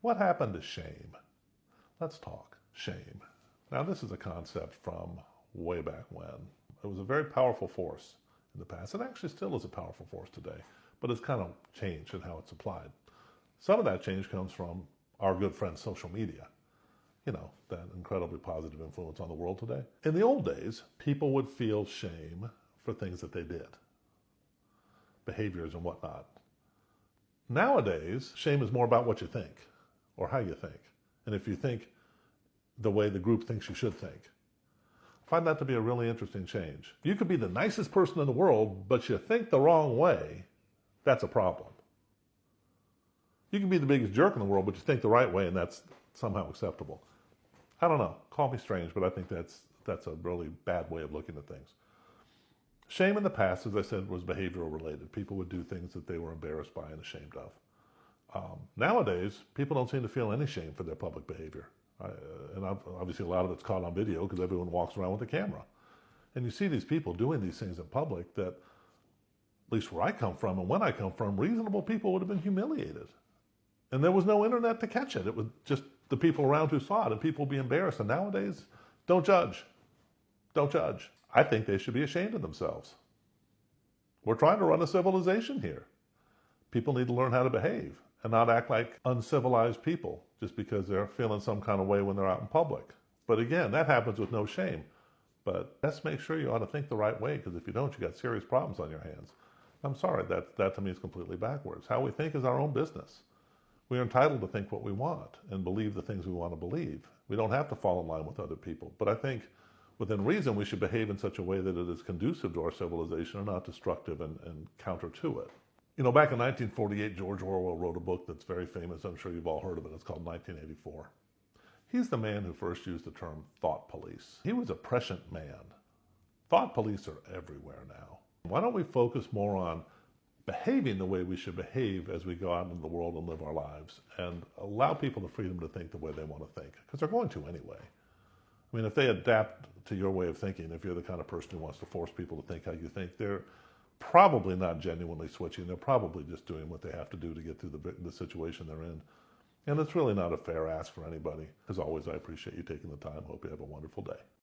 What happened to shame? Let's talk shame. Now, this is a concept from way back when. It was a very powerful force in the past. It actually still is a powerful force today, but it's kind of changed in how it's applied. Some of that change comes from our good friend social media. You know, that incredibly positive influence on the world today. In the old days, people would feel shame for things that they did, behaviors and whatnot. Nowadays, shame is more about what you think or how you think. And if you think the way the group thinks you should think. I find that to be a really interesting change. You could be the nicest person in the world, but you think the wrong way, that's a problem. You can be the biggest jerk in the world, but you think the right way, and that's somehow acceptable. I don't know. Call me strange, but I think that's a really bad way of looking at things. Shame in the past, as I said, was behavioral related. People would do things that they were embarrassed by and ashamed of. Nowadays, people don't seem to feel any shame for their public behavior. And obviously a lot of it's caught on video because everyone walks around with a camera. And you see these people doing these things in public that, at least where I come from and when I come from, reasonable people would have been humiliated. And there was no internet to catch it. It was just the people around who saw it, and people would be embarrassed. And nowadays, don't judge. Don't judge. I think they should be ashamed of themselves. We're trying to run a civilization here. People need to learn how to behave and not act like uncivilized people just because they're feeling some kind of way when they're out in public. But again, that happens with no shame. But let's make sure you ought to think the right way, because if you don't, you got serious problems on your hands. I'm sorry, that to me is completely backwards. How we think is our own business. We are entitled to think what we want and believe the things we want to believe. We don't have to fall in line with other people. But I think within reason, we should behave in such a way that it is conducive to our civilization and not destructive and counter to it. You know, back in 1948, George Orwell wrote a book that's very famous. I'm sure you've all heard of it. It's called 1984. He's the man who first used the term thought police. He was a prescient man. Thought police are everywhere now. Why don't we focus more on behaving the way we should behave as we go out into the world and live our lives, and allow people the freedom to think the way they want to think, because they're going to anyway. I mean, if they adapt to your way of thinking, if you're the kind of person who wants to force people to think how you think, they're probably not genuinely switching. They're probably just doing what they have to do to get through the situation they're in. And it's really not a fair ask for anybody. As always, I appreciate you taking the time. Hope you have a wonderful day.